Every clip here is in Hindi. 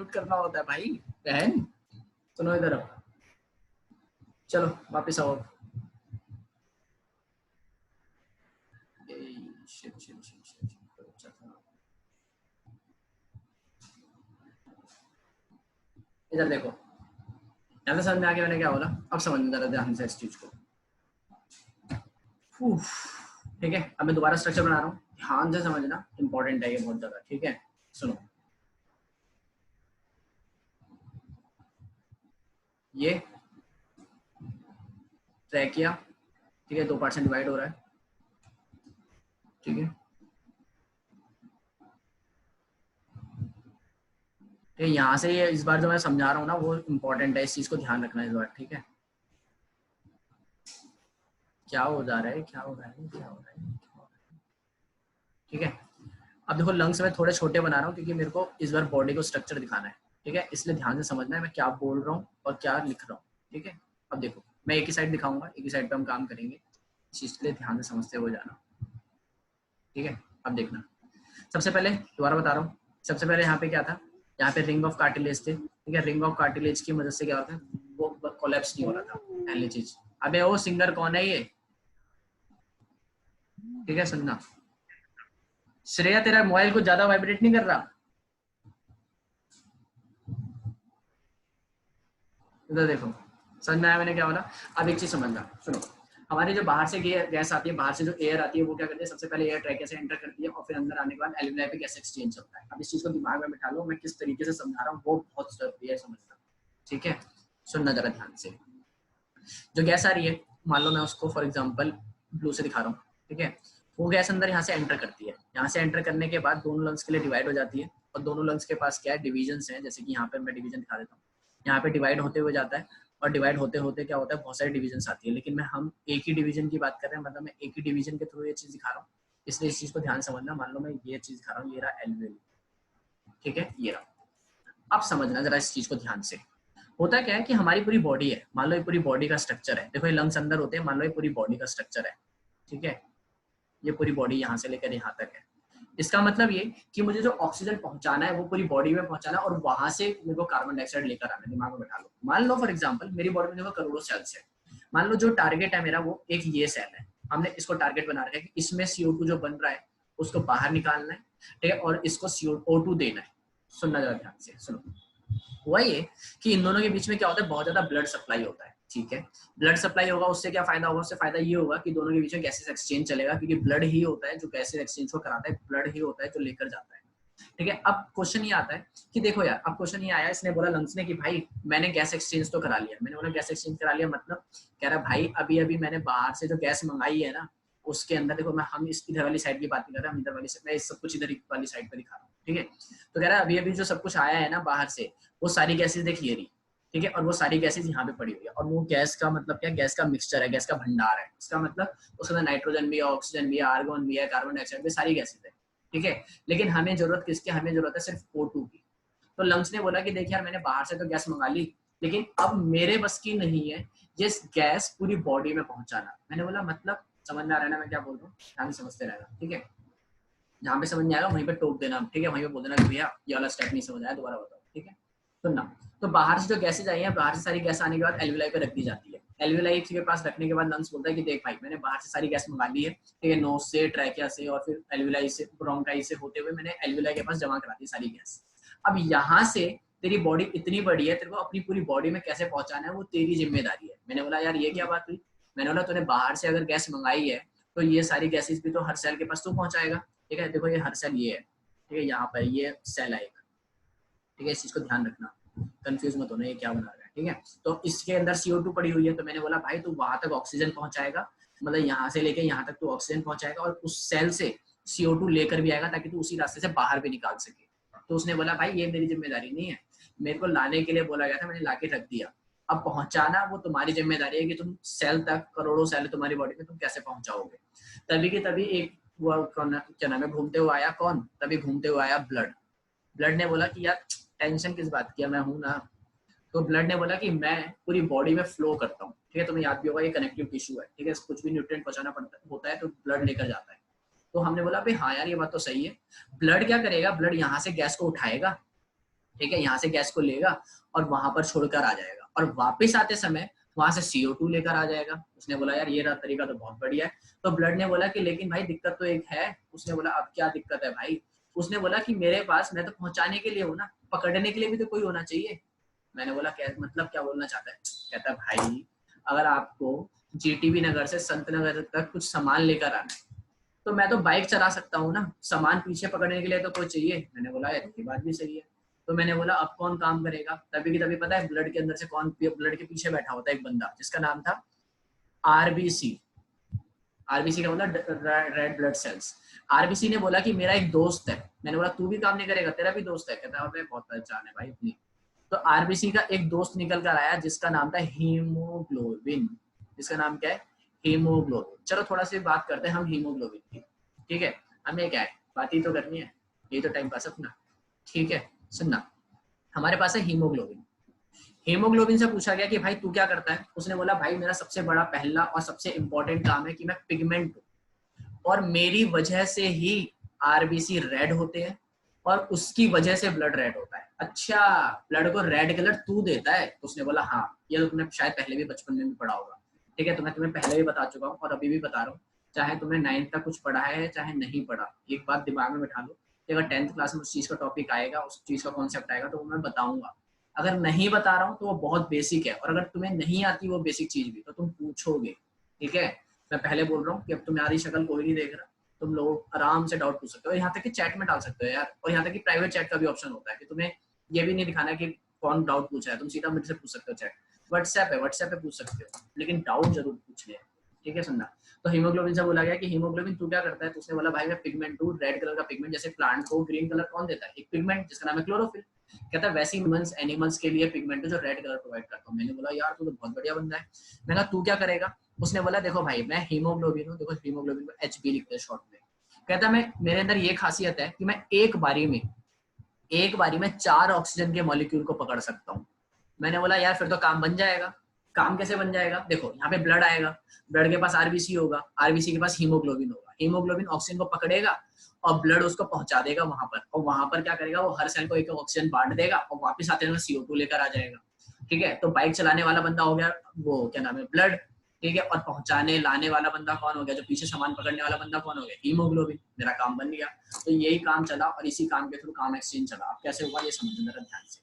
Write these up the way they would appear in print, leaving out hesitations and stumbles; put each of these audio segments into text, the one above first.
म्यूट करना होता है भाई बहन। सुनो इधर, चलो वापस आओ। इधर देखो, यहाँ समझ में आ गया मैंने क्या बोला? अब समझ में जरा ध्यान से इस चीज को। ठीक है, अब मैं दोबारा स्ट्रक्चर बना रहा हूँ, ध्यान से समझना, इंपॉर्टेंट है ये बहुत ज्यादा। ठीक है, सुनो, ये ट्रैकिया, ठीक है, 2 पार्ट से डिवाइड हो रहा है। ठीक है, ठीक है, यहाँ से ये इस बार जो मैं समझा रहा हूँ ना वो इम्पोर्टेंट है, इस चीज को ध्यान रखना इस बार। ठीक है, क्या हो जा रहा है, क्या हो रहा है, क्या हो रहा है, क्या हो रहा है? ठीक है, अब देखो लंग्स में थोड़े छोटे बना रहा हूँ क्योंकि मेरे को इस बार बॉडी को स्ट्रक्चर दिखाना है। ठीक है, इसलिए ध्यान से समझना है मैं क्या बोल रहा हूँ और क्या लिख रहा हूँ। ठीक है, अब देखो मैं एक ही साइड दिखाऊंगा, एक ही साइड पे हम काम करेंगे, इस चीज के लिए ध्यान से समझते हुए जाना। ठीक है, अब देखना, सबसे पहले दोबारा बता रहा हूँ, सबसे पहले यहाँ पे क्या था, यहाँ पे रिंग ऑफ कार्टिलेज थे। ठीक है, रिंग ऑफ कार्टिलेज की मदद से क्या होता है, वो कोलैप्स नहीं हो रहा था पहली चीज। अबे वो सिंगर कौन है ये? ठीक है, सुनना, श्रेया तेरा मोबाइल को ज्यादा वाइब्रेट नहीं कर रहा? इधर देखो, समझ में आया मैंने क्या बोला? अब एक चीज समझना, सुनो, हमारे जो बाहर से गैस आती है, बाहर से जो एयर आती है वो क्या करती है, सबसे पहले एयर ट्रैकिया से एंटर करती है और फिर अंदर आने के बाद एल्वियोलाई पे गैस एक्सचेंज होता है। अब इस चीज को दिमाग में बिठा लो, मैं किस तरीके से समझा रहा हूँ वो बहुत जरूरी है समझना। ठीक है, सुनना जरा ध्यान से, जो गैस आ रही है, मान लो मैं उसको फॉर एग्जाम्पल ब्लू से दिखा रहा हूँ। ठीक है, वो गैस अंदर यहाँ से एंटर करती है, यहाँ से एंटर करने के बाद दोनों लंग्स के लिए डिवाइड हो जाती है, और दोनों लंग्स के पास क्या है, डिवीजन है, जैसे कि यहाँ पे मैं डिवीजन दिखा देता हूँ, यहाँ पे डिवाइड होते हुए जाता है, और डिवाइड होते होते क्या होता है, बहुत सारी डिवीजन आती है, लेकिन हम एक ही डिवीजन की बात कर रहे हैं, मतलब मैं एक ही डिवीजन के थ्रू ये चीज दिखा रहा हूँ, इसलिए इस चीज को ध्यान समझना। मान लो मैं ये चीज दिखा रहा हूँ, ये रहा एल्वियोली, ठीक है, ये रहा। अब समझना जरा इस चीज को ध्यान से, होता क्या है कि हमारी पूरी बॉडी है, मान लो ये पूरी बॉडी का स्ट्रक्चर है, देखो ये लंग्स अंदर होते हैं, मान लो ये पूरी बॉडी का स्ट्रक्चर है। ठीक है, ये पूरी बॉडी यहाँ से लेकर यहाँ तक है। इसका मतलब ये कि मुझे जो ऑक्सीजन पहुंचाना है वो पूरी बॉडी में पहुंचाना है, और वहां से मेरे को कार्बन डाइऑक्साइड लेकर आना है। दिमाग में बैठा लो, मान लो फॉर एग्जांपल मेरी बॉडी में देखो करोड़ों सेल्स है, मान लो जो टारगेट है मेरा वो एक ये सेल है, हमने इसको टारगेट बना रखा है कि इसमें CO2 जो बन रहा है उसको बाहर निकालना है। ठीक है, और इसको CO2 देना है। सुनना जरा ध्यान से, सुनो, हुआ ये कि इन दोनों के बीच में क्या होता है, बहुत ज्यादा ब्लड सप्लाई होता है। ठीक है, ब्लड सप्लाई होगा, उससे क्या फायदा होगा, उससे फायदा ये होगा कि दोनों के बीच में गैसेस एक्सचेंज चलेगा, क्योंकि ब्लड ही होता है जो गैसेस एक्सचेंज को कराता है, ब्लड ही होता है जो लेकर जाता है। ठीक है, अब क्वेश्चन ये आता है कि देखो यार, अब क्वेश्चन ये आया, इसने बोला लंग्स ने कि भाई मैंने गैस एक्सचेंज तो करा लिया। मैंने बोला गैस एक्सचेंज करा लिया मतलब, कह रहा भाई अभी अभी मैंने बाहर से जो गैस मंगाई है ना, उसके अंदर देखो, मैं हम इस इधर वाली साइड की बात नहीं कर रहा, हम इधर वाली मैं इस सब कुछ इधर वाली साइड पर दिखा रहा हूँ। ठीक है, तो कह रहा है अभी अभी जो सब कुछ आया है ना बाहर से, वो सारी गैसेज देखिए रही। ठीक है, और वो सारी गैसेज यहाँ पे पड़ी हुई है, और वो गैस का मतलब क्या, गैस का मिक्सचर है, गैस का भंडार है। इसका मतलब उसके अंदर नाइट्रोजन भी है, ऑक्सीजन भी है, आर्गन भी है, कार्बन डाइऑक्साइड भी, सारी गैसेज है। ठीक है, लेकिन हमें जरूरत किसकी, हमें जरूरत है सिर्फ O2 की। तो लंग्स ने बोला कि देखिए यार, मैंने बाहर से तो गैस मंगा ली, लेकिन अब मेरे बस की नहीं है ये गैस पूरी बॉडी में पहुंचाना। मैंने बोला मतलब, समझ में आ रहा है ना मैं क्या बोल रहा हूँ? ध्यान से समझते रहना। ठीक है, जहाँ पे समझ नहीं आएगा वहीं पे टोक देना। ठीक है, वहीं पे बोल देना कि भैया ये वाला स्टेप नहीं समझ आया, दोबारा बताओ। ठीक है, सुनना, तो बाहर से जो गैसेज आई हैं, बाहर से सारी गैस आने के बाद एल्वियोलाई पे रख दी जाती है। एल्वियोलाई के पास रखने के बाद लंग्स बोलता है कि देख भाई, मैंने बाहर से सारी गैस मंगा ली है। ठीक है, नोज से, ट्रैकिया से, और फिर एल्वियोलाई से, ब्रोंकाई से होते हुए मैंने एल्वियोलाई के पास जमा करा दी सारी गैस। अब यहाँ से तेरी बॉडी इतनी बड़ी है, तेरे को अपनी पूरी बॉडी में कैसे पहुंचाना है वो तेरी जिम्मेदारी है। मैंने बोला यार ये क्या बात हुई? मैंने बोला तूने बाहर से अगर गैस मंगाई है तो ये सारी गैसेज भी तो हर सेल के पास तू पहुंचाएगा। ठीक है, देखो ये हर सेल ये है, ठीक है, यहाँ पर ये सेल है एक। ठीक है, इस चीज को ध्यान रखना, कंफ्यूज मत होना ये क्या बना रहा है। ठीक है, तो इसके अंदर CO2 पड़ी हुई है, तो मैंने बोला भाई तू वहां तक ऑक्सीजन पहुंचाएगा, मतलब यहाँ से लेके यहाँ तक तू ऑक्सीजन पहुंचाएगा, और उस सेल से CO2 लेकर भी आएगा ताकि तू उसी रास्ते से बाहर भी निकाल सके। तो उसने बोला भाई ये मेरी जिम्मेदारी नहीं है, मेरे को लाने के लिए बोला गया था, मैंने लाके रख दिया, अब पहुंचाना वो तुम्हारी जिम्मेदारी है कि तुम सेल तक, करोड़ों सेल तुम्हारी बॉडी में, तुम कैसे पहुंचाओगे। तभी के तभी एक वो क्या नाम है, घूमते हुए आया, कौन? तभी घूमते हुए आया ब्लड। ब्लड ने बोला कि यार टेंशन किस बात की है, मैं हूं ना। तो ब्लड ने बोला कि मैं पूरी बॉडी में फ्लो करता हूँ। ठीक है, तुम्हें याद भी होगा ये कनेक्टिव टिश्यू है। ठीक है, कुछ भी न्यूट्रिएंट पहुंचाना पड़ता होता है तो ब्लड लेकर जाता है। तो हमने बोला भाई हाँ यार ये बात तो सही है, ब्लड क्या करेगा, ब्लड यहाँ से गैस को उठाएगा, ठीक है, यहाँ से गैस को लेगा और वहां पर छोड़कर आ जाएगा, और वापस आते समय वहां से CO2 लेकर आ जाएगा। उसने बोला यार ये रहा तरीका तो बहुत बढ़िया है। तो ब्लड ने बोला कि लेकिन भाई दिक्कत तो एक है। उसने बोला अब क्या दिक्कत है भाई? उसने बोला कि मेरे पास, मैं तो पहुंचाने के लिए हूँ ना, पकड़ने के लिए भी तो कोई होना चाहिए। मैंने बोला क्या मतलब, क्या बोलना चाहता है? कहता है भाई अगर आपको GTB नगर से संत नगर तक कुछ सामान लेकर आना है तो मैं तो बाइक चला सकता हूँ ना, सामान पीछे पकड़ने के लिए तो कोई चाहिए। मैंने बोला यार ये बात भी सही है। तो मैंने बोला अब कौन काम करेगा? तभी की तभी पता है ब्लड के अंदर से कौन ब्लड के पीछे बैठा होता है? एक बंदा जिसका नाम था RBC। RBC का मतलब रेड ब्लड सेल्स। RBC ने बोला कि मेरा एक दोस्त है। मैंने बोला तू भी काम नहीं करेगा? तेरा भी दोस्त है? कहता है बहुत पहचान है भाई अपनी। तो RBC का एक दोस्त निकल कर आया जिसका नाम था हीमोग्लोबिन। जिसका नाम क्या है? हीमोग्लोबिन। चलो थोड़ा सी बात करते हैं हम हीमोग्लोबिन की। ठीक है, हमें क्या है, बात ही तो करनी है, ये तो टाइम पास अपना। ठीक है, सुनना, हमारे पास है हीमोग्लोबिन। हीमोग्लोबिन से पूछा गया कि भाई तू क्या करता है? उसने बोला भाई मेरा सबसे बड़ा पहला और सबसे इंपॉर्टेंट काम है कि मैं पिगमेंट हूँ, और मेरी वजह से ही RBC रेड होते हैं, और उसकी वजह से ब्लड रेड होता है। अच्छा, ब्लड को रेड कलर तू देता है? तो उसने बोला हाँ, ये तो तुमने शायद पहले भी बचपन में भी पढ़ा होगा। ठीक है, तो मैं तुम्हें पहले भी बता चुका हूँ और अभी भी बता रहा हूँ, चाहे तुमने 9th तक कुछ पढ़ा है चाहे नहीं पढ़ा, एक बात दिमाग में बिठा लो कि अगर 10th क्लास में उस चीज का टॉपिक आएगा, उस चीज का कॉन्सेप्ट आएगा तो वो मैं बताऊंगा। अगर नहीं बता रहा हूँ तो वो बहुत बेसिक है, और अगर तुम्हें नहीं आती वो बेसिक चीज भी तो तुम पूछोगे। ठीक है, मैं पहले बोल रहा हूँ कि अब तुम्हारी शक्ल कोई नहीं देख रहा, तुम लोग आराम से डाउट पूछ सकते हो, यहाँ तक कि चैट में डाल सकते हो यार, और यहाँ तक कि प्राइवेट चैट का भी ऑप्शन होता है कि तुम्हें ये भी नहीं दिखाना कि कौन डाउट पूछा है, तुम सीधा मुझसे पूछ सकते हो। चैट व्हाट्सएप पे पूछ सकते हो, लेकिन डाउट जरूर पूछने। ठीक है, सुनना। तो हीमोग्लोबिन से बोला गया कि हीमोग्लोबिन तू क्या करता है? तो उसने बोला भाई मैं पिगमेंट हूँ, रेड कलर का पिगमेंट। जैसे प्लांट को ग्रीन कलर कौन देता है? एक पिगमेंट जिसका नाम है क्लोरोफिल। कहता है वैसे एनिमल्स के लिए पिगमेंट है जो रेड कलर प्रोवाइड करता हूँ। मैंने बोला यार तू तो बहुत बढ़िया बंदा है। मैंने कहा तू क्या करेगा? उसने बोला देखो भाई मैं हीमोग्लोबिन हूँ, देखो हीमोग्लोबिन को HB लिखते हैं शॉर्ट में। कहता मैं, मेरे अंदर ये खासियत है कि मैं एक बारी में 4 ऑक्सीजन के मॉलिक्यूल को पकड़ सकता हूँ। मैंने बोला यार फिर तो काम बन जाएगा। काम कैसे बन जाएगा? देखो यहाँ पे ब्लड आएगा, ब्लड के पास RBC होगा, RBC के पास हीमोग्लोबिन होगा, हीमोग्लोबिन ऑक्सीजन को पकड़ेगा और ब्लड उसको पहुंचा देगा वहां पर, और वहां पर क्या करेगा, वो हर सेल को एक ऑक्सीजन बांट देगा और वापस आते हुए CO2 लेकर आ जाएगा। ठीक है, तो बाइक चलाने वाला बंदा हो गया वो क्या नाम है, ब्लड। ठीक है, और पहुंचाने लाने वाला बंदा कौन हो गया? जो पीछे सामान पकड़ने वाला बंदा कौन हो गया? हीमोग्लोबिन। मेरा काम बन गया। तो यही काम चला और इसी काम के थ्रू काम एक्सचेंज चला। अब कैसे हुआ ये समझना जरा ध्यान से।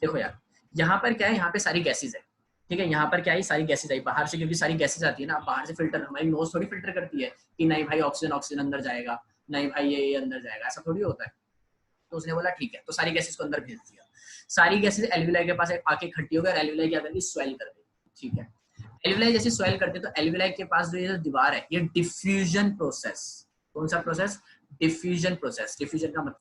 देखो यार, यहाँ पर क्या है, यहाँ पे सारी गैसेज है। ठीक है, यहाँ पर क्या है, सारी गैसेज आई बाहर से, क्योंकि सारी गैसेज आती है ना, बाहर से फिल्टर, हमारी नोज थोड़ी फिल्टर करती है कि नहीं भाई ऑक्सीजन अंदर जाएगा, नहीं भाई ये अंदर जाएगा, ऐसा थोड़ी होता है। तो उसने बोला ठीक है, तो सारी गैसेज को अंदर भेज दिया। सारी गैसेज एल्विलाई के पास आके इकट्ठी हो गई और एल्विलाई क्या कर दी, स्वेल कर दी। ठीक है, एल्विलाई जैसे स्वेल करते तो एल्विलाई के पास जो ये दीवार है, ये डिफ्यूजन प्रोसेस। कौन सा प्रोसेस? Diffusion process. डिफ्यूजन का मतलब,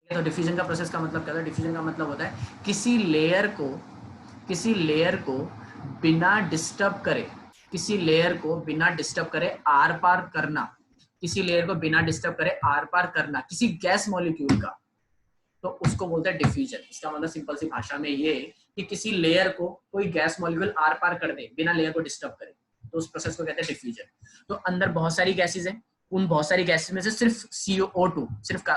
तो डिफ्यूजन का प्रोसेस का मतलब क्या होता है? डिफ्यूजन का मतलब होता है किसी लेयर को बिना डिस्टर्ब करे, किसी लेयर को बिना डिस्टर्ब करे आर पार करना, किसी लेयर को बिना डिस्टर्ब करे आर पार करना किसी गैस मॉलिक्यूल का, तो उसको बोलते हैं डिफ्यूजन। इसका मतलब सिंपल सी भाषा में ये कि किसी लेयर को कोई गैस मॉलिक्यूल आर पार कर दे बिना लेयर को डिस्टर्ब करे, तो उस प्रोसेस को कहते हैं डिफ्यूजन। तो अंदर बहुत सारी गैसेज हैं, उन बहुत सारी गैसेज में से सिर्फ CO2, सिर्फ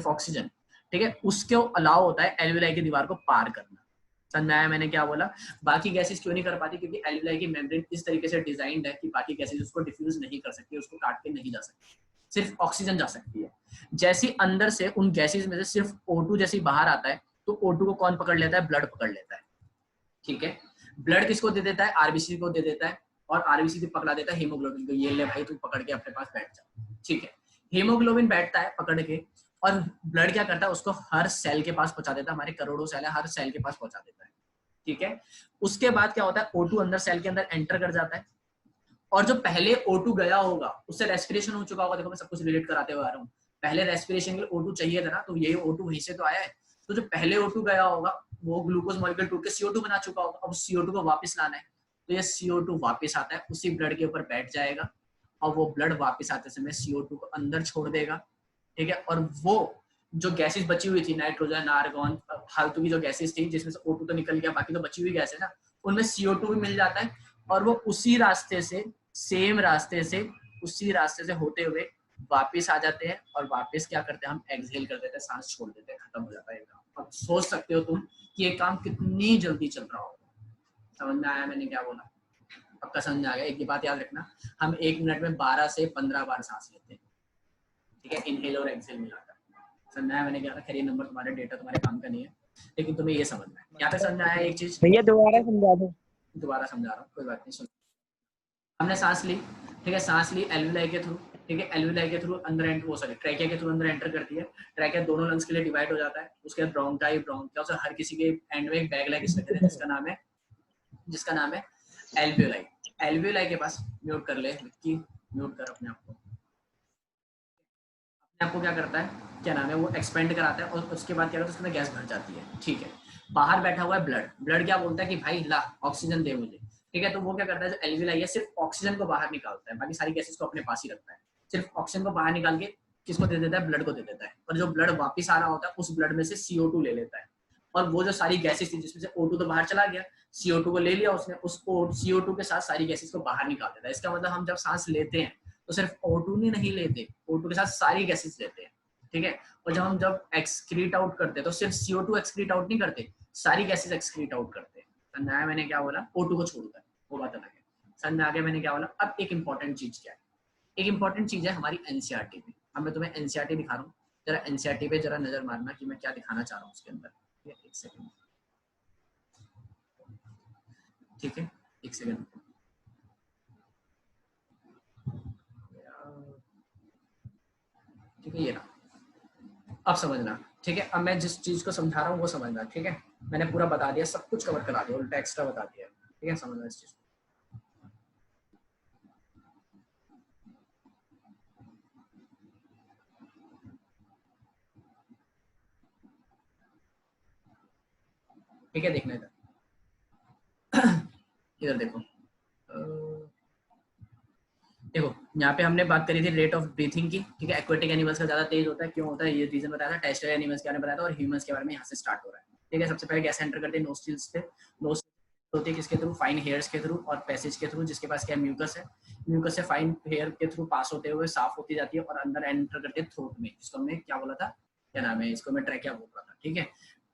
ऑक्सीजन, ठीक है, उसके अलाउ होता है एल्विलाई की दीवार को पार करना। समझ में आया मैंने क्या बोला? बाकी गैसेज क्यों नहीं कर पाती? क्योंकि एल्विलाई की मेम्ब्रेन इस तरीके से डिजाइंड है कि बाकी गैसेज उसको डिफ्यूज नहीं कर सकती, उसको काट के नहीं जा सकती, सिर्फ ऑक्सीजन जा सकती है। जैसी अंदर से उन गैसेज में से सिर्फ O2 जैसी बाहर आता है, तो O2 को कौन पकड़ लेता है? ब्लड पकड़ लेता है। ठीक है, ब्लड किसको दे देता है? RBC को दे देता है, और RBC को पकड़ा देता है हीमोग्लोबिन को, ये ले भाई तू पकड़ के अपने पास बैठ जा। ठीक है, हीमोग्लोबिन बैठता है पकड़ के, और ब्लड क्या करता है, उसको हर सेल के पास पहुंचा देता है। हमारे करोड़ों सेल है, हर सेल के पास पहुंचा देता है। ठीक है, उसके बाद क्या होता है, O2 अंदर सेल के अंदर एंटर कर जाता है, और जो पहले O2 गया होगा उससे रेस्पिरेशन हो चुका होगा। देखो मैं सब कुछ रिलेट कराते हुए आ रहा हूँ, पहले रेस्पिरेशन के लिए O2 चाहिए था ना, तो यही O2 वहीं से तो आया है। तो जो पहले O2 गया होगा वो ग्लूकोज मॉलिक्यूल टूट के CO2 बना चुका होगा, अब CO2 को वापस लाना है, तो ये CO2 वापस आता है, उसी ब्लड के ऊपर बैठ जाएगा, और वो ब्लड वापस आते समय CO2 को अंदर छोड़ देगा। ठीक है, और वो जो गैसेस बची हुई थी, नाइट्रोजन, आर्गन, फालतू की जो गैसेस थी जिसमें से O2 तो निकल गया, बाकी तो बची हुई गैस है ना, उनमें CO2 भी मिल जाता है, और वो उसी रास्ते से, सेम रास्ते से, उसी रास्ते से होते हुए वापस आ जाते हैं और वापस क्या करते हैं, हम एक्सहेल कर देते हैं, सांस छोड़ देते हैं, खत्म हो जाता है ये काम। अब सोच सकते हो तुम कि ये काम कितनी जल्दी चल रहा होगा। समझ में आया मैंने क्या बोला? पक्का समझ में आ गया। एक ही बात याद रखना, हम 1 मिनट में 12 से 15 बार सांस लेते हैं, ठीक है, इनहेल और एक्सहेल मिलाकर। समझ में आया मैंने क्या कहा? खैर ये नंबर तुम्हारे डेटा तुम्हारे काम का नहीं है, लेकिन तुम्हें ये समझना है। यहाँ पे समझ में आया एक चीज? भैया दोबारा समझा दो। दोबारा समझा रहा हूँ, कोई बात नहीं। सुन, हमने सांस ली, ठीक है, सांस ली एल्विलाई के थ्रू, ठीक है, एल्विलाई के थ्रू अंदर एंटर, वो सॉरी ट्रैकिया के थ्रू अंदर एंटर करती है। ट्रैकिया दोनों लंग्स के लिए डिवाइड हो जाता है। उसके बाद ब्रोंकाई, ब्रोंकिया, हर किसी के एंड में एक बैग लाइक स्ट्रक्चर है जिसका नाम है एल्वियोलाई। एल्वियोलाई के पास, म्यूट कर ले विक्की, म्यूट कर अपने आप को। अपने आप को क्या करता है, क्या नाम है, वो एक्सपेंड कराता है और उसके बाद क्या करता है, उसके अंदर गैस भर जाती है, ठीक है। बाहर बैठा हुआ है ब्लड, ब्लड क्या बोलता है कि भाई ला ऑक्सीजन दे मुझे, ठीक है। तो वो क्या करता है, जो एल्वियोलाई है सिर्फ ऑक्सीजन को बाहर निकालता है, बाकी सारी गैसेस को अपने पास ही रखता है। सिर्फ ऑक्सीजन को बाहर निकाल के किसको दे देता है, ब्लड को दे देता है। और जो ब्लड वापस आ रहा होता है उस ब्लड में से CO2 ले लेता है। और वो जो सारी गैसेस थी जिसमें से O2 तो बाहर चला गया, CO2 को ले लिया उसने, उस CO2 के साथ सारी गैसेस को बाहर निकाल देता है। इसका मतलब हम जब सांस लेते हैं तो सिर्फ O2 नहीं लेते, O2 के साथ सारी गैसेस लेते हैं, ठीक है। और जब एक्सक्रीट आउट करते हैं तो सिर्फ CO2 एक्सक्रीट आउट नहीं करते, सारी गैसेस एक्सक्रीट आउट करते हैं। समझ में आया मैंने क्या बोला? O2 को छोड़कर, वो बात अलग है। समझ में आ गया मैंने क्या बोला? अब एक इंपॉर्टेंट चीज क्या है, एक इंपॉर्टेंट चीज है हमारी NCERT में। अब मैं तुम्हें NCERT दिखा रहा हूँ, जरा NCERT पे जरा नजर मारना कि मैं क्या दिखाना चाह रहा हूँ उसके अंदर। एक सेकंड, ठीक है, एक सेकंड। ठीक है, ये रहा, अब समझना, ठीक है। अब मैं जिस चीज को समझा रहा हूँ वो समझना, ठीक है। मैंने पूरा बता दिया, सब कुछ कवर करा दिया, उल्टा एक्स्ट्रा बता दिया, ठीक है। समझना इस चीज को। ठीक है, देखना इधर, इधर देखो। देखो यहाँ पे हमने बात करी थी रेट ऑफ ब्रीथिंग की, ठीक है। एक्वेटिक एनिमल्स का ज्यादा तेज होता है, क्यों होता है ये रीजन बताया था। टेरेस्ट्रियल एनिमल्स के बारे में बताया था, और ह्यूमंस के बारे में यहाँ से स्टार्ट हो रहा है, ठीक है। सबसे पहले गैस एंटर करते हैं नोस्ट्रिल्स से, नोस्ट्रिल्स होती है किसके थ्रू, फाइन हेयर्स के थ्रू और पैसेज के थ्रू, जिसके पास क्या म्यूकस है, म्यूकस से फाइन हेयर के थ्रू पास होते हुए साफ होती जाती है और अंदर एंटर करते हैं थ्रोट में, जिसको हमने क्या बोला था, क्या नाम है, इसको मैं ट्रैकिया बोल रहा था, ठीक है।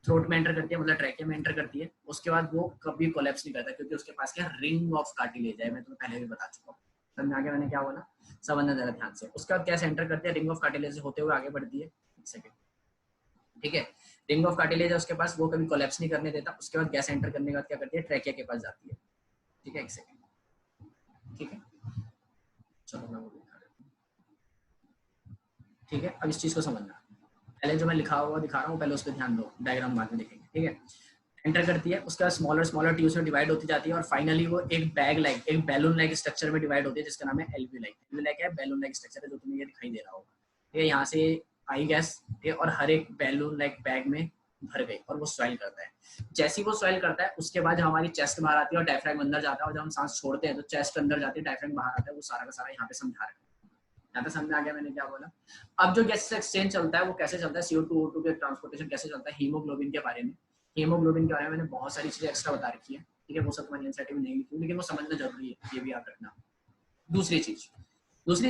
थ्रोट में एंटर करती है, मतलब ट्रैकिया में एंटर करती है। उसके बाद वो कभी कोलैप्स नहीं करता, क्योंकि उसके पास क्या रिंग ऑफ कार्टिलेज है, मैं तुम्हें पहले भी बता चुका हूँ। समझ आगे मैंने क्या बोला, समझना जरा ध्यान से। उसके बाद क्या एंटर करते हैं, रिंग ऑफ कार्टिलेज होते हुए आगे बढ़ती है, एक सेकंड, ठीक है। रिंग ऑफ कार्टिलेज है उसके पास, वो कभी कोलैप्स नहीं करने देता। उसके बाद गैस एंटर करने के बाद क्या करती है, ट्रैकिया के पास जाती है, ठीक है, एक सेकंड, ठीक है। चलो मैं वो दिखा देता हूँ, ठीक है। अब इस चीज को समझना, पहले जो मैं लिखा हुआ दिखा रहा हूँ पहले उस पर ध्यान दो, डायग्राम बाद में देखेंगे, ठीक है। एंटर करती है, उसके बाद स्मॉलर स्मॉलर ट्यूब्स में डिवाइड होती जाती है और फाइनली वो एक बैग लाइक, एक बैलून लाइक स्ट्रक्चर में डिवाइड होती है, जिसका नाम है एल्वियोलाई। एल्वियोलाई क्या है, बैलून लाइक स्ट्रक्चर है, जो तुम्हें ये दिखाई दे रहा होगा, ठीक है। यहाँ से आई गैस, और हर एक बैलून लाइक बैग में भर गई और वो स्वेल करता है। जैसे ही वो स्वेल करता है उसके बाद हमारी चेस्ट बाहर आती है और डायफ्राम अंदर जाता है, और जब हम सांस छोड़ते हैं तो चेस्ट अंदर जाती है, डायफ्राम बाहर आता है। वो सारा का सारा यहाँ पे समझा रखा है। यहाँ पे समझ आ गया मैंने क्या बोला? अब जो गैस एक्सचेंज चलता है वो कैसे चलता है, CO2 O2 के ट्रांसपोर्टेशन कैसे चलता है, हीमोग्लोबिन के बारे में। हीमोग्लोबिन के बारे में मैंने बहुत सारी चीजें एक्स्ट्रा बता रखी है, ठीक है। वो सब तुम्हारी एनसीईआरटी में नहीं लिखी, लेकिन वो समझना जरूरी है, ये भी याद रखना। दूसरी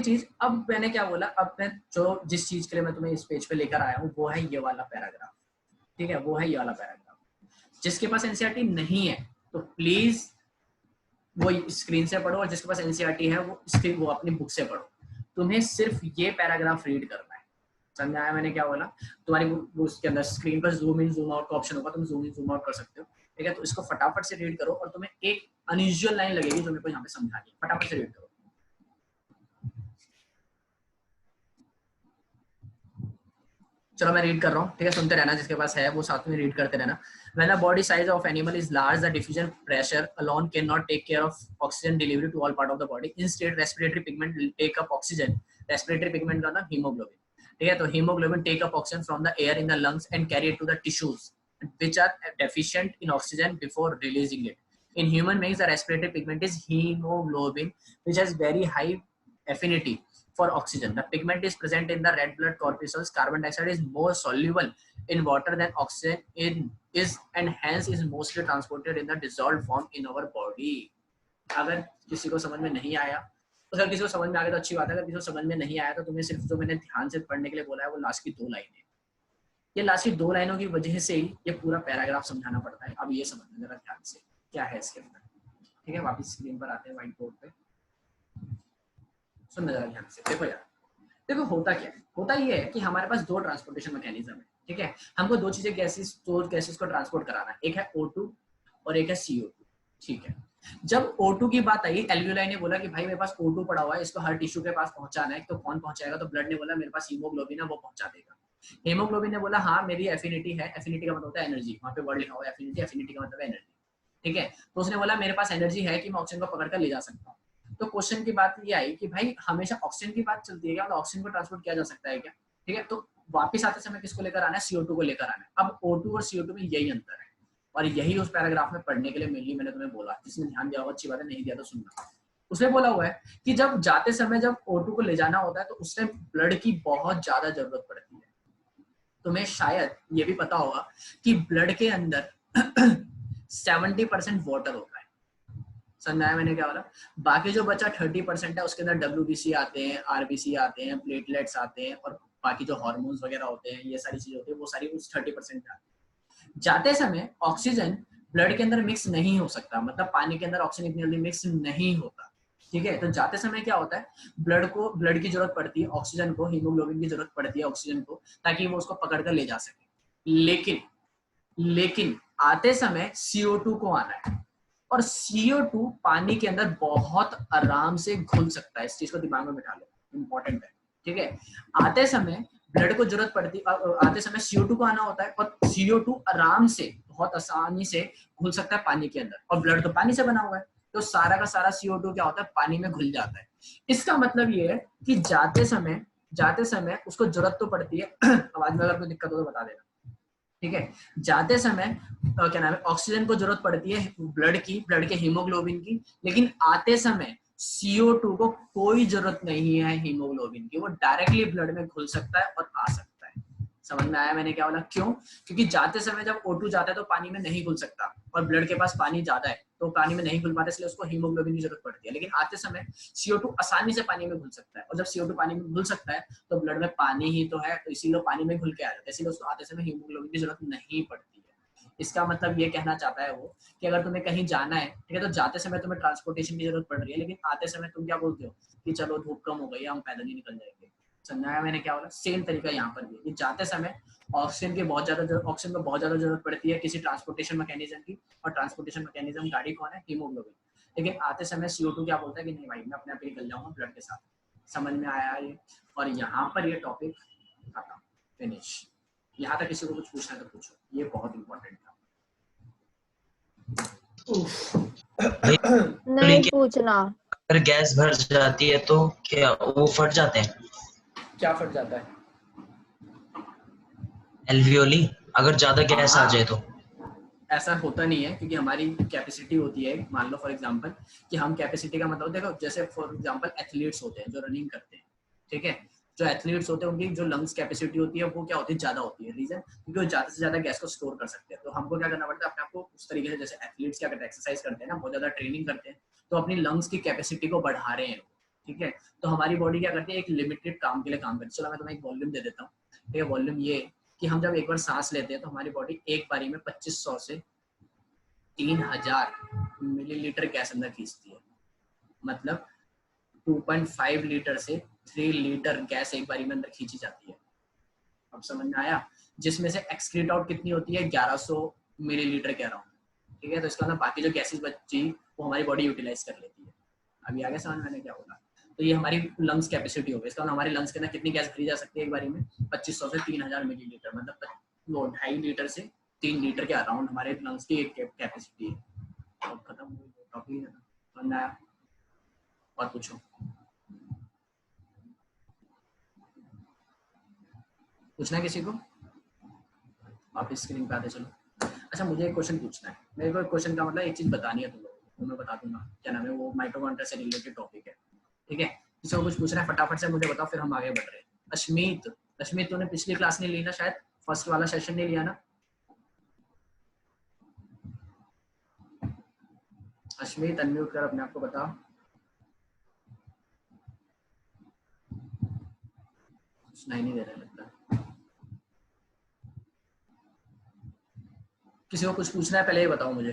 चीज अब मैंने क्या बोला, अब मैं जो जिस चीज के लिए मैं तुम्हें इस पेज पे लेकर आया हूँ वो है ये वाला पैराग्राफ, ठीक है। वो है ये वाला पैराग्राफ। जिसके पास एनसीईआरटी नहीं है तो प्लीज वो स्क्रीन से पढ़ो, और जिसके पास एनसीईआरटी है वो अपनी बुक से पढ़ो। तुम्हें सिर्फ ये पैराग्राफ रीड करना है। समझ आया मैंने क्या बोला? तुम्हारी उसके अंदर स्क्रीन पर जूम इन जूम आउट का ऑप्शन होगा, तुम जूम इन जूम आउट कर सकते हो, ठीक है। तो इसको फटाफट से रीड करो और तुम्हें एक अनयूजुअल लाइन लगेगी जो मेरे को यहाँ पे समझानी है, फटाफट से रीड करो। चलो मैं रीड कर रहा हूँ, ठीक है, सुनते रहना, जिसके पास है वो साथ में रीड करते रहना। When the body size of animal is large, the diffusion pressure alone cannot take care of oxygen delivery to all part of the body. Instead, respiratory pigment will take up oxygen. Respiratory pigment का नाम hemoglobin, ठीक है। तो hemoglobin take up oxygen from the air in the lungs and carry it to the tissues which are deficient in oxygen before releasing it. In human beings, the respiratory pigment is hemoglobin, which has very high affinity for oxygen. The pigment is present in the red blood corpuscles. Carbon dioxide is more soluble in water than oxygen is, and hence is mostly transported in the dissolved form in our body. अगर किसी को समझ में नहीं आया अगर किसी को समझ में आ गया तो अच्छी बात है, अगर किसी को समझ में नहीं आया तो तुम्हें सिर्फ जो मैंने ध्यान से पढ़ने के लिए बोला है वो लास्ट की 2 लाइनें, ये लास्ट की 2 लाइनों की वजह से ही ये पूरा पैराग्राफ समझाना पड़ता है। अब ये समझना जरा ध्यान से क्या है इसके अंदर, ठीक है। वापस स्क्रीन पर आते हैं व्हाइट बोर्ड पे, सुनना जरा ध्यान से। देखो यार, देखो होता क्या है, होता ये है कि हमारे पास 2 ट्रांसपोर्टेशन मैकेनिज्म है, ठीक है। हमको 2 चीजें गैसेस, 2 गैसेस को ट्रांसपोर्ट कराना है, एक है O2 और एक है CO2, ठीक है। जब O2 की बात आई, एल्वियोलाई ने बोला कि भाई मेरे पास O2 पड़ा हुआ है, इसको हर टिश्यू के पास पहुंचाना है, तो कौन पहुंचाएगा? तो ब्लड ने बोला मेरे पास हीमोग्लोबिन है, वो पहुंचा देगा। हीमोग्लोबिन ने बोला हाँ मेरी एफिनिटी है, एफिनिटी का मतलब होता है एनर्जी, वहां पे वर्ड लिखा हुआ है एफिनिटी, एफिनिटी का मतलब है एनर्जी, ठीक है। तो उसने बोला मेरे पास एनर्जी है कि मैं ऑक्सीजन को पकड़ कर ले जा सकता हूँ। तो क्वेश्चन की बात ये आई कि भाई हमेशा ऑक्सीजन की बात चलती है क्या, मतलब ऑक्सीजन को ट्रांसपोर्ट किया जा सकता है क्या, ठीक है। तो वापस आते समय किसको लेकर आना है? CO2 को लेकर आना है। अब O2 और CO2 में यही अंतर है, और यही उस पैराग्राफ में पढ़ने के लिए मेनली मैंने तुम्हें बोला, जिसने ध्यान दिया होगा अच्छी बात है, नहीं दिया तो सुनना। उसमें बोला हुआ है कि जब जाते समय जब O2 को ले जाना होता है तो उस टाइम ब्लड की बहुत ज्यादा जरूरत पड़ती है। तुम्हें शायद ये भी पता होगा कि ब्लड के अंदर 70% वाटर होता है, समझ आया मैंने क्या बोला? बाकी जो बचा 30% है उसके अंदर WBC आते हैं, RBC आते हैं, प्लेटलेट्स आते हैं, और बाकी जो हार्मोन्स वगैरह होते हैं, ये सारी चीजें होती है, वो सारी उस 30% में आती है। जाते समय ऑक्सीजन ब्लड के अंदर मिक्स नहीं हो सकता, मतलब पानी के अंदर ऑक्सीजन इतनी जल्दी मिक्स नहीं होता, ठीक है। तो जाते समय क्या होता है, ब्लड की जरूरत पड़ती है, ऑक्सीजन को, हीमोग्लोबिन की जरूरत पड़ती है ऑक्सीजन को, ताकि वो उसको पकड़ कर ले जा सके। लेकिन आते समय CO2 को आना है, और CO2 पानी के अंदर बहुत आराम से घुल सकता है, इस चीज को दिमाग में बिठा लो, इंपॉर्टेंट है, ठीक है। आते समय ब्लड को जरूरत पड़ती, आते समय CO2 को आना होता है, और CO2 आराम से बहुत आसानी से घुल सकता है पानी के अंदर, और ब्लड तो पानी से बना हुआ है, तो सारा का सारा CO2 क्या होता है, पानी में घुल जाता है। इसका मतलब ये है कि जाते समय उसको जरूरत तो पड़ती है आवाज में अगर कोई दिक्कत हो तो बता देना, ठीक है। जाते समय क्या नाम है, ऑक्सीजन को जरूरत पड़ती है ब्लड के हीमोग्लोबिन की, लेकिन आते समय CO2 को कोई जरूरत नहीं है हीमोग्लोबिन की, वो डायरेक्टली ब्लड में घुल सकता है और आ सकता है। समझ में आया मैंने क्या बोला? क्यों? क्योंकि जाते समय जब O2 जाता है तो पानी में नहीं घुल सकता, और ब्लड के पास पानी ज्यादा है तो पानी में नहीं घुल पाता, इसलिए उसको हीमोग्लोबिन की जरूरत पड़ती है। लेकिन आते समय CO2 आसानी से पानी में घुल सकता है, और जब CO2 पानी में घुल सकता है तो ब्लड में पानी ही तो है, तो इसीलिए पानी में घुल के आ जाता है, इसीलिए उसको आते समय हीमोग्लोबिन की जरूरत नहीं पड़ती है। इसका मतलब ये कहना चाहता है वो कि अगर तुम्हें कहीं जाना है, ठीक है, तो जाते समय तुम्हें ट्रांसपोर्टेशन की जरूरत पड़ रही है, लेकिन आते समय तुम क्या बोलते हो कि चलो धूप कम हो गई, हम पैदल ही निकल जाएंगे। समझाया मैंने क्या बोला? सेम तरीका यहाँ पर भी है कि जाते समय ऑक्सीजन को बहुत ज्यादा जरूरत पड़ती है किसी ट्रांसपोर्टेशन मैकेनिज्म की, और ट्रांसपोर्टेशन मैकेनिज्म गाड़ी कौन है? हीमोग्लोबिन। लेकिन आते समय CO2 क्या बोलता है कि नहीं भाई मैं अपने आप ही निकल जाऊंगा ब्लड के साथ। समझ में आया ये? और यहाँ पर ये टॉपिक खत्म, फिनिश। यहाँ तक किसी को कुछ पूछना है तो पूछो, ये बहुत इंपॉर्टेंट था। भाई नहीं पूछना। अगर गैस भर जाती है तो क्या वो फट जाते हैं? क्या फट जाता है? एल्वियोली, अगर ज्यादा गैस आ जाए तो? ऐसा होता नहीं है, क्योंकि हमारी कैपेसिटी होती है, मान लो फॉर एग्जांपल कि हम कैपेसिटी का मतलब देखो, जैसे फॉर एग्जांपल एथलीट्स होते हैं जो रनिंग करते हैं, ठीक है। जो एथलीट्स होते हैं उनकी जो लंग्स कैपेसिटी होती है वो क्या होती है? ज्यादा होती है। रीजन क्योंकि वो ज्यादा से ज्यादा गैस को स्टोर कर सकते हैं। तो हमको क्या करना पड़ता है, अपने आप को उस तरीके से, जैसे एथलीट्स क्या करते हैं, एक्सरसाइज करते हैं ना, बहुत ज्यादा ट्रेनिंग करते हैं, तो अपनी लंग्स की कैपेसिटी को बढ़ा रहे हैं, ठीक है। तो हमारी बॉडी क्या करती है, एक लिमिटेड काम के लिए काम करती है। चलो मैं तुम्हें एक वॉल्यूम दे देता हूँ, ठीक है। वॉल्यूम ये कि हम जब एक बार सांस लेते हैं तो हमारी बॉडी एक बारी में 2500 से 3000 मिलीलीटर गैस अंदर खींचती है, मतलब 2.5 लीटर से 3 लीटर गैस एक बारी में अंदर खींची जाती है। अब समझ में आया? जिसमें से एक्सक्रीट आउट कितनी होती है? 1100 मिलीलीटर कह रहा हूँ, ठीक है। तो इसका मतलब बाकी जो गैसेस बची वो हमारी बॉडी यूटिलाइज कर लेती है। अभी आगे समझ मैंने क्या बोला? तो ये हमारी लंग्स कैपेसिटी होगी। इसका मतलब हमारे लंग्स के अंदर कितनी गैस भरी जा सकती है एक बारी में? 2500 से 3000 मिलीलीटर, मतलब 2.5 लीटर से 3 लीटर के अराउंड हमारे लंग्स की एक कैपेसिटी है। तो खत्म हो गई टॉपिक, समझ आया? और पूछो, पूछना है किसी को? वापस स्क्रीन पे आते चलो। अच्छा मुझे एक क्वेश्चन पूछना है, मेरे को एक क्वेश्चन का मतलब एक चीज बतानी है तुम लोगों को, तो मैं बता दूंगा। क्या नाम है वो? माइटोकॉन्ड्रिया से रिलेटेड टॉपिक है, ठीक है। किसी को कुछ पूछना है फटाफट से मुझे बताओ, फिर हम आगे बढ़ रहे हैं। अश्मीत तूने पिछली क्लास नहीं ली ना, शायद फर्स्ट वाला सेशन नहीं लिया ना? अश्मीत अनम्यूट कर अपने आप को, बताओ। सुनाई नहीं दे रहा लगता। किसी को कुछ पूछना है पहले ये बताओ मुझे।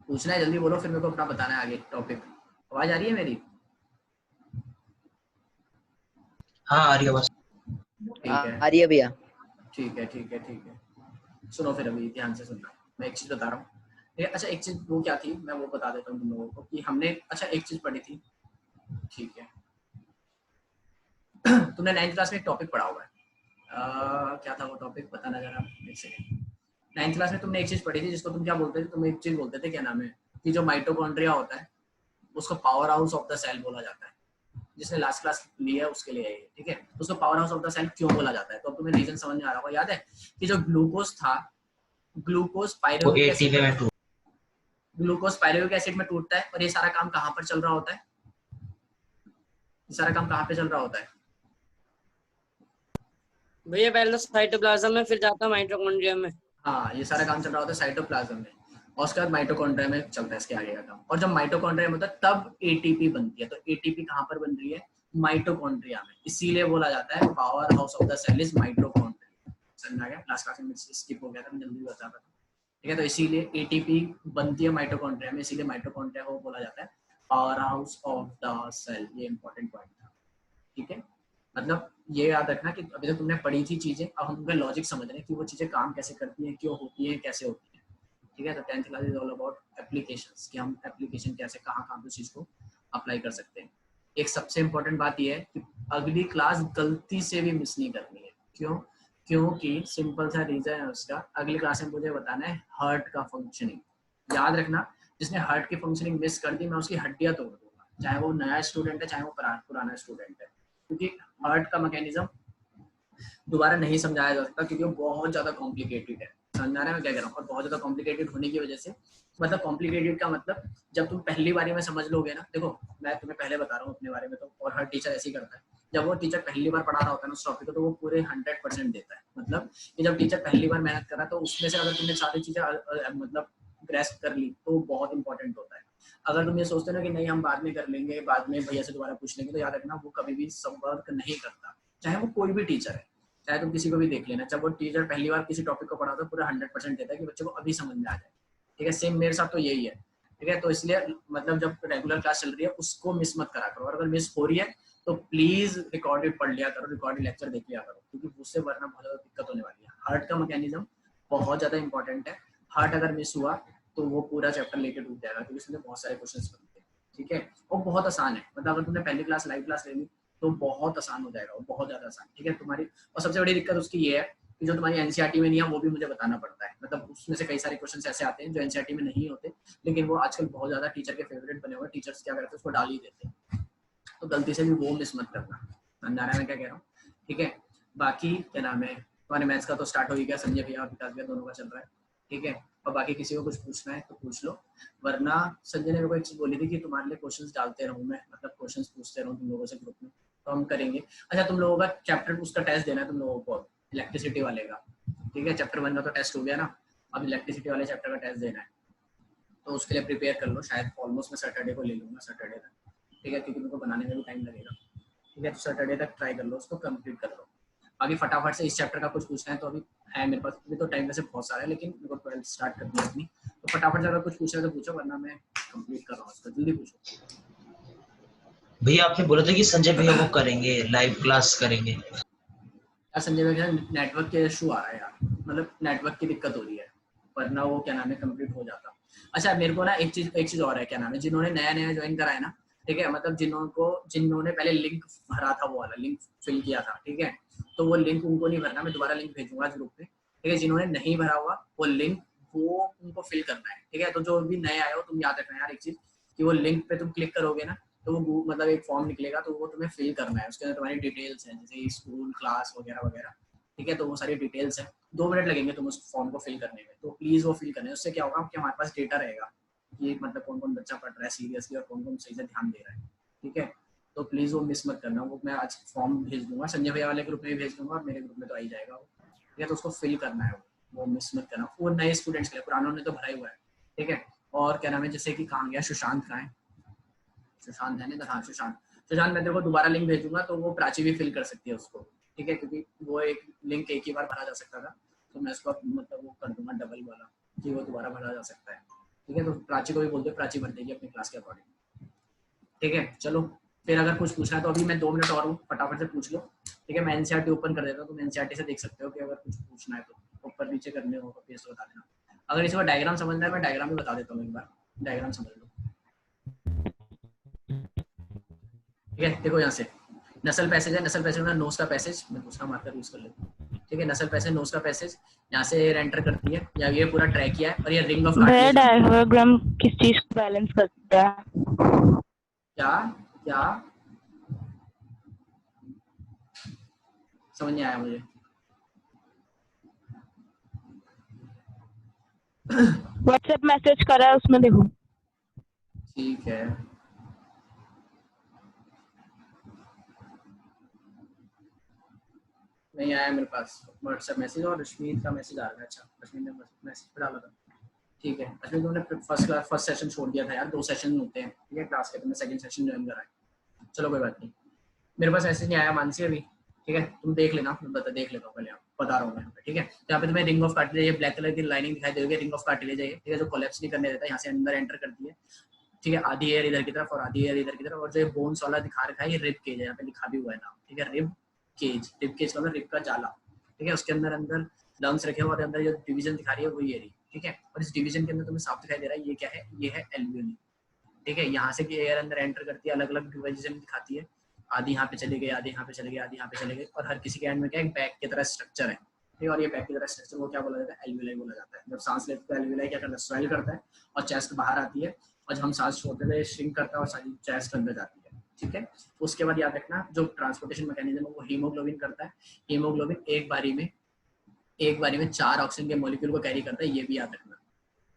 पूछना है जल्दी बोलो, फिर मेरे को अपना बताना है आगे टॉपिक। आवाज आ रही है मेरी? हाँ आ रही है बस। ठीक है आ रही है भैया। ठीक है ठीक है ठीक है। सुनो फिर अभी ध्यान से सुनना, मैं एक चीज बता रहा हूँ। अच्छा एक चीज वो क्या थी, मैं वो बता देता हूँ तुम लोगों को कि हमने अच्छा एक चीज पढ़ी थी, ठीक है। तुमने 9th क्लास में एक टॉपिक पढ़ा हुआ है, क्या था वो टॉपिक, बताना जरा एक सेकंड। 9th क्लास में तुमने एक चीज पढ़ी थी जिसको तुम क्या बोलते थे, तुम एक चीज बोलते थे, क्या नाम है, कि जो माइटोकॉन्ड्रिया होता है उसको powerhouse of the cell बोला जाता है। जिसने लास्ट क्लास ली है उसके लिए है ये, ठीक है। तो उसको powerhouse of the cell क्यों बोला जाता है, तो अब तुम्हें रीजन समझ में आ रहा होगा। याद है कि जो ग्लूकोज था, ग्लूकोज वो पायरुविक एसिड एटीपी में ग्लूकोज पायरुविक एसिड में टूटता है, और ये सारा काम कहाँ पर चल रहा होता है, ये सारा काम कहाँ पे चल रहा होता है? भैया पहले तो साइटोप्लाज्म में, फिर जाता है माइटोकॉन्ड्रिया में। हाँ, ये सारा काम चल रहा होता है साइटोप्लाज्म में, और उसके बाद माइटोकॉन्ड्रिया में चलता है इसके आगे का काम। और जब माइटोकॉन्ड्रिया में होता है तब एटीपी बनती है। तो एटीपी कहाँ पर बन रही है? माइटोकॉन्ड्रिया में। इसीलिए बोला जाता है powerhouse of the cell is mitochondria. समझ आ गया? लास्ट क्लास में स्किप हो गया था, मैं जल्दी बता रहा था, ठीक है। तो इसीलिए एटीपी बनती है माइटोकॉन्ड्रिया में, इसीलिए माइटोकॉन्ड्रिया को बोला जाता है powerhouse of the cell. ये इंपॉर्टेंट पॉइंट था, ठीक है। मतलब ये याद रखना कि अभी तक तुमने पढ़ी थी चीजें, अब हम उनका लॉजिक समझ रहे हैं कि वो चीजें काम कैसे करती हैं, क्यों होती हैं, कैसे होती हैं, ठीक है। तो 10th class is all about applications, कि हम एप्लीकेशन कैसे कहाँ पे चीज को अप्लाई कर सकते हैं। एक सबसे इंपॉर्टेंट बात यह है कि अगली क्लास गलती से भी मिस नहीं करनी है। क्यों? क्योंकि सिंपल सा रीजन है उसका, अगली क्लास में मुझे बताना है हार्ट का फंक्शनिंग। याद रखना, जिसने हार्ट की फंक्शनिंग मिस कर दी मैं उसकी हड्डियां तोड़ दूंगा, चाहे वो नया स्टूडेंट है चाहे वो पुराना स्टूडेंट है, क्योंकि हार्ट का मैकेनिज्म दोबारा नहीं समझाया जा सकता, क्योंकि वो बहुत ज्यादा कॉम्प्लिकेटेड है। समझ आ रहा है मैं क्या कह रहा हूँ? और बहुत ज्यादा कॉम्प्लिकेटेड होने की वजह से, मतलब कॉम्प्लिकेटेड का मतलब जब तुम पहली बारी में समझ लोगे ना, देखो मैं तुम्हें पहले बता रहा हूँ अपने बारे में, तो और हर टीचर ऐसे ही करता है। जब वो टीचर पहली बार पढ़ा रहा होता है ना उस टॉपिक को, तो वो पूरे 100% देता है। मतलब कि जब टीचर पहली बार मेहनत कर रहा है तो उसमें से अगर तुमने सारी चीजें मतलब ग्रेस्प कर ली तो बहुत इंपॉर्टेंट होता है। अगर तुम ये सोचते हो ना कि नहीं हम बाद में कर लेंगे, बाद में भैया से दोबारा पूछ लेंगे, तो याद रखना वो कभी भी संपर्क नहीं करता, चाहे वो कोई भी टीचर है, चाहे तुम किसी को भी देख लेना। जब वो टीचर पहली बार किसी टॉपिक को पढ़ाता है पूरा 100% देता है कि बच्चे को अभी समझ में आ जाए, ठीक है। सेम मेरे साथ तो यही है, ठीक है। तो इसलिए मतलब जब रेगुलर क्लास चल रही है उसको मिस मत करा करो, और अगर मिस हो रही है तो प्लीज रिकॉर्डेड पढ़ लिया करो, रिकॉर्डेड लेक्चर देख लिया करो, क्योंकि उससे वरना बहुत ज्यादा दिक्कत होने वाली है। हार्ट का मैकेनिज्म बहुत ज्यादा इंपॉर्टेंट है। हार्ट अगर मिस हुआ तो वो पूरा चैप्टर लेके डूब जाएगा, क्योंकि इसमें बहुत सारे क्वेश्चंस बनते हैं, ठीक है। और बहुत आसान है, मतलब अगर तुमने पहली क्लास लाइव क्लास ले ली तो बहुत आसान हो जाएगा, वो बहुत ज्यादा आसान, ठीक है तुम्हारी। और सबसे बड़ी दिक्कत उसकी ये है कि जो तुम्हारी एनसीईआरटी में नहीं है वो भी मुझे बताना पड़ता है। मतलब उसमें से कई सारे क्वेश्चन ऐसे आते हैं जो एनसीईआरटी में नहीं होते, लेकिन वो आजकल बहुत ज्यादा टीचर के फेवरेट बने हुए, टीचर्स क्या करते हैं उसको डाल ही देते हैं। तो गलती से भी वो मिस मत करना, समझ मैं क्या कह रहा हूँ, ठीक है। बाकी क्या नाम है, तुम्हारे मैथ्स का तो स्टार्ट हो ही गया, संजय भैया और विकास भैया दोनों का चल रहा है, ठीक है। और बाकी किसी को कुछ पूछना है तो पूछ लो, वरना संजय ने मेरे को एक चीज बोली थी कि तुम्हारे लिए क्वेश्चंस डालते रहूं मैं, मतलब क्वेश्चंस पूछते रहूं तुम लोगों से ग्रुप में, तो हम करेंगे। अच्छा तुम लोगों का चैप्टर उसका टेस्ट देना है तुम लोगों को, इलेक्ट्रिसिटी वाले का, ठीक है। चैप्टर 1 का तो टेस्ट हो गया ना, अब इलेक्ट्रिसिटी वाले चैप्टर का टेस्ट देना है, तो उसके लिए प्रिपेयर कर लो। शायद ऑलमोस्ट मैं सैटरडे को ले लूँगा, सैटरडे तक, ठीक है, क्योंकि मेरे को बनाने में भी टाइम लगेगा, ठीक है। तो सैटरडे तक ट्राई कर लो, उसको कंप्लीट कर लो। बाकी फटाफट से इस चैप्टर का कुछ पूछना है तो अभी है मेरे पास, अभी तो टाइम वैसे बहुत सारा है, लेकिन मेरे को 12th स्टार्ट करनी है अपनी, तो फटाफट से अगर कुछ पूछना है तो पूछो, वरना मैं कंप्लीट कर रहा हूँ उसको, जल्दी पूछो। भैया आपने बोला था कि संजय भैया वो करेंगे, लाइव क्लास करेंगे। यार संजय भैया नेटवर्क के इशू आ रहा है यार, मतलब नेटवर्क की दिक्कत हो रही है, वरना वो क्या नाम है कंप्लीट हो जाता। अच्छा मेरे को ना एक चीज और है, क्या नाम है, जिन्होंने नया नया ज्वाइन करा है ना, ठीक है, मतलब जिन्होंने पहले लिंक भरा था, वो वाला लिंक फिल किया था, ठीक है, तो वो लिंक उनको नहीं भरना, मैं दोबारा लिंक भेजूंगा ग्रुप में, ठीक है। जिन्होंने नहीं भरा हुआ वो लिंक, वो उनको फिल करना है, ठीक है। तो जो भी नए आए हो तुम याद रखना यार एक चीज, कि वो लिंक पे तुम क्लिक करोगे ना तो वो मतलब एक फॉर्म निकलेगा, तो वो तुम्हें फिल करना है, उसके अंदर तुम्हारी डिटेल्स हैं, जैसे स्कूल क्लास वगैरह वगैरह, ठीक है। तो वो सारी डिटेल्स हैं, 2 मिनट लगेंगे तुम उस फॉर्म को फिल करने में, तो प्लीज वो फिल करना है। उससे क्या होगा कि हमारे पास डेटा रहेगा कि मतलब कौन कौन बच्चा पढ़ रहा है सीरियसली और कौन कौन सही से ध्यान दे रहा है, ठीक है। तो प्लीज वो मिस मत करना, वो मैं आज फॉर्म भेज दूंगा, संजय भैया वाले ग्रुप में भी भेज दूंगा और मेरे ग्रुप में तो आ ही जाएगा वो, ठीक है। तो उसको फिल करना है, वो मिस मत करना, वो नए स्टूडेंट्स के लिए, पुरानों ने तो भरा ही हुआ है, ठीक है। और क्या नाम है, जैसे कि कहाँ गया सुशांत, कहाँ है सुशांत, है ना, हाँ सुशांत, सुशांत मैं तेरे को दोबारा लिंक भेजूंगा, तो वो प्राची भी फिल कर सकती है उसको, ठीक है, क्योंकि वो एक लिंक एक ही बार भरा जा सकता था, तो मैं उसको मतलब वो कर दूंगा डबल वाला कि वो दोबारा भरा जा सकता है, ठीक है। तो प्राची को भी बोल दो, प्राची भर देगी अपनी क्लास के अकॉर्डिंग, ठीक है। चलो फिर अगर कुछ पूछना है तो अभी मैं 2 मिनट और हूँ, फटाफट से पूछ लो, ठीक है। मैं एनसीईआरटी ओपन कर देता हूँ, तुम एनसीईआरटी से देख सकते हो कि अगर कुछ पूछना है तो ऊपर नीचे करने हो तो पेस्ट बता देना। अगर इसका डायग्राम समझना है मैं डायग्राम भी बता देता हूँ, एक बार डायग्राम समझ लो, ठीक है। देखो यहाँ से नसल पैसेज है, नसल पैसेज में नोज का पैसेज, मैं दूसरा मार्कर यूज कर लेता हूँ, ठीक है। नसल पैसेज नोज का पैसेज यहाँ से एयर एंटर करती है, या ये पूरा ट्रैक किया है, और ये रिंग ऑफ कार्टिलेज। डायग्राम किस चीज को बैलेंस करता है? क्या क्या समझ नहीं आया मुझे। व्हाट्सएप मैसेज करा है उसमें देखो। ठीक है, नहीं आया मेरे पास व्हाट्सएप मैसेज, और रश्मीत का मैसेज आ रहा है। अच्छा रश्मीत ने मैसेज डाला था, ठीक है। रश्मीत तुमने फर्स्ट सेशन छोड़ दिया था यार, 2 सेशन होते हैं, ठीक है क्लास के, तुमने सेकंड सेशन ज्वाइन करा है। चलो कोई बात नहीं, मेरे पास मैसेज नहीं आया मानसी अभी, ठीक है। तुम देख लेना, मैं देख लेता हूँ पहले, आप बता रहा हूँ मैं, ठीक है। तो यहाँ पे तुम्हें रिंग ऑफ कार्टिलेज, ये ब्लैक कलर की लाइनिंग दिखाई देगी, रिंग ऑफ कार्टिलेज है, ठीक है, जो कोलैप्स नहीं करने देता है, यहाँ से अंदर एंटर करती है, ठीक है। आधी एयर इधर की तरफ और आधी एयर इधर की तरफ, और जो बोन्स वाला दिखा रखा है ये रिब केज है, यहाँ पे लिखा भी हुआ है नाम, ठीक है। रिब केज, रिब केज का मतलब रिब का जाला, ठीक है। उसके अंदर अंदर लंग्स रखे हुए, और अंदर जो डिवीजन दिखा रही है वो ये रही, ठीक है। और इस डिवीजन के अंदर तुम्हें साफ दिखाई दे रहा है ये क्या है, ये है एल्वियोली, ठीक है। यहाँ से एयर अंदर एंटर करती है, अलग अलग डिवीजन दिखाती है, आधी यहाँ पे चली गई, आधी यहाँ पे चली गई, आधी यहाँ पे चली गई, और हर किसी के एंड में क्या है, बैक की तरह स्ट्रक्चर है, ठीक है। और ये बैक की तरह स्ट्रक्चर वो क्या बोला जाता है, एल्वियोलाई बोला जाता है। जब सांस लेते तो एल्वियोलाई क्या करता है, स्वेल करता है और चेस्ट बाहर आती है, और जब हम सांस छोड़ते थे श्रिंक करता है और सारी चेस्ट अंदर जाती है, ठीक है। उसके बाद याद रखना जो ट्रांसपोर्टेशन मैकेनिज्म है वो हीमोग्लोबिन करता है। हीमोग्लोबिन एक बारी में 4 ऑक्सीजन के मॉलिक्यूल को कैरी करता है, ये भी याद रखना,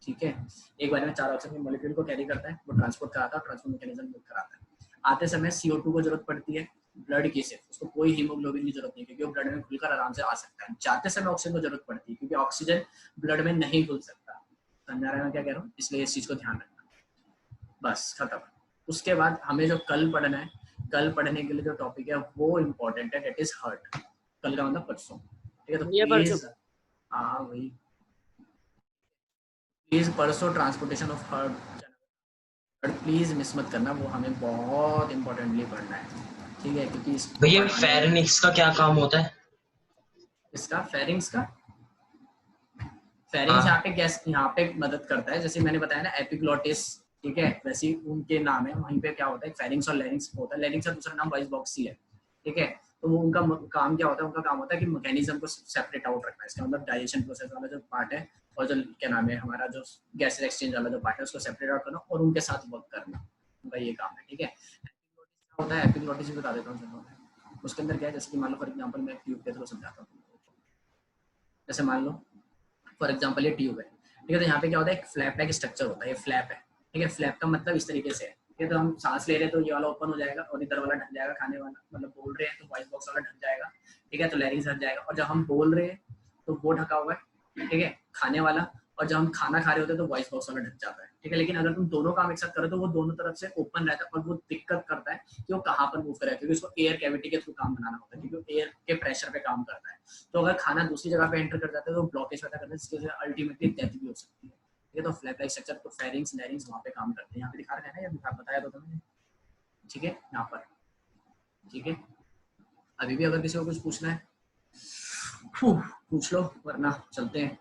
ठीक है। एक बारी में 4 ऑक्सीजन के मॉलिक्यूल को कैरी करता है, वो ट्रांसपोर्ट कराता है, ट्रांसपोर्ट मैकेनिज्म कराता है। आते समय CO2 को जरूरत पड़ती है ब्लड की, सिर्फ उसको कोई हीमोग्लोबिन की जरूरत नहीं, क्योंकि वो ब्लड में खुलकर आराम से आ सकता है। जाते समय ऑक्सीजन को जरूरत पड़ती है, क्योंकि ऑक्सीजन ब्लड में नहीं घुल सकता। समझा रहे हैं क्या कह रहा हूँ, इसलिए इस चीज को ध्यान रखना, बस खत्म। उसके बाद हमें जो कल पढ़ना है, कल पढ़ने के लिए जो टॉपिक है वो इम्पोर्टेंट है, डेट इज हार्ट। कल का मतलब परसों, ठीक है। तो प्लीज, हाँ वही, प्लीज परसों transportation of heart please miss मत करना, वो हमें बहुत इंपॉर्टेंटली पढ़ना है, ठीक है। क्योंकि भैया फेरिंग्स का क्या काम होता है? इसका फेरिंग्स यहाँ पे गैस यहाँ पे मदद करता है, जैसे मैंने बताया ना एपिग्लोटिस, ठीक है, वैसे उनके नाम है, वहीं पे क्या होता है फेरिंग्स और लैरिंग्स होता है। लैरिंग्स का दूसरा नाम वॉइस बॉक्स ही है, ठीक है। तो वो उनका काम क्या होता है, उनका काम होता है कि मैकेनिज्म को सेपरेट आउट रखना है, इसका मतलब डाइजेशन प्रोसेस वाला जो पार्ट है और जो क्या नाम है हमारा जो गैसेस एक्सचेंज वाला जो पार्ट है उसको सेपरेट आउट करना और उनके साथ वर्क करना, उनका ये काम है, ठीक है। एपिग्लोटिस क्या होता है, एपिग्लोटिस भी बता देता हूँ। उसके अंदर क्या है, जैसे कि मान लो फॉर एग्जांपल मैं ट्यूब के थ्रू समझाता हूँ। जैसे मान लो फॉर एग्जांपल ये ट्यूब है, ठीक है। तो यहाँ पे क्या होता है, एक फ्लैप टाइप स्ट्रक्चर होता है, ये फ्लैप है, ठीक है। फ्लैप का मतलब इस तरीके से है, ठीक है। तो हम सांस ले रहे हैं तो ये वाला ओपन हो जाएगा और इधर वाला ढक जाएगा, खाने वाला मतलब बोल रहे हैं तो वॉइस बॉक्स वाला ढक जाएगा, ठीक है। तो लैरिंग्स ढक जाएगा, और जब हम बोल रहे हैं तो वो ढका हुआ है, ठीक है, खाने वाला, और जब हम खाना खा रहे होते हैं तो वॉइस बॉक्स वाला ढक जाता है, ठीक है। लेकिन अगर तुम दोनों काम एक साथ करो तो वो दोनों तरफ से ओपन रहता है, और वो दिक्कत करता है कि वो कहाँ पर मूव करे, क्योंकि उसको एयर कैविटी के थ्रू काम बनाना होता है, क्योंकि वो एयर के प्रेशर पे काम करता है। तो अगर खाना दूसरी जगह पे एंटर कर जाता है तो ब्लॉकेज पैदा करता है, जिसकी वजह से अल्टीमेटली डेथ भी हो सकती है, ठीक है। तो फ्लैप लाइक स्ट्रक्चर तो फेरिंग्स लैरिंग्स वहाँ पे काम करते हैं, यहाँ पे दिखा रखा है ना, ये बताया तो मैंने, ठीक है, यहाँ पर, ठीक है। अभी भी अगर किसी को कुछ पूछना है पूछ लो, वरना चलते हैं,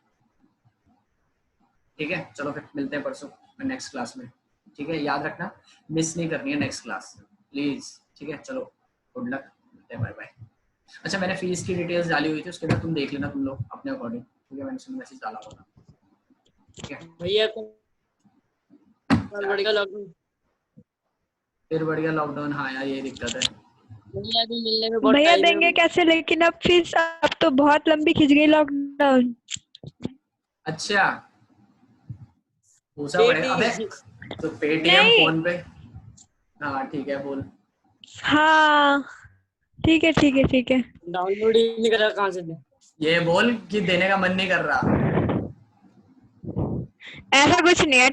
ठीक है। चलो फिर मिलते हैं परसों नेक्स्ट क्लास में, ठीक है। याद रखना मिस नहीं करनी है नेक्स्ट क्लास प्लीज, ठीक है। चलो गुड लक, मिलते हैं, बाय बाय। अच्छा मैंने फीस की डिटेल्स डाली हुई थी, उसके बाद तुम देख लेना तुम लोग अपने अकॉर्डिंग, ठीक है। मैंने उसमें मैसेज डाला होगा, ठीक है भैया। बढ़िया लॉकडाउन, फिर बढ़िया लॉकडाउन, हाँ यार ये दिक्कत है भैया अभी मिलने में बहुत भैया टाइम देंगे कैसे, लेकिन अब फीस अब तो बहुत लंबी खिंच गई लॉकडाउन। अच्छा पूछा पड़ेगा, अबे तो पेटीएम फोन पे, हाँ ठीक है बोल। हाँ ठीक है ठीक है ठीक है। डाउनलोड ही नहीं करा, कहाँ से दे? ये बोल कि देने का मन नहीं कर रहा, ऐसा कुछ नहीं है।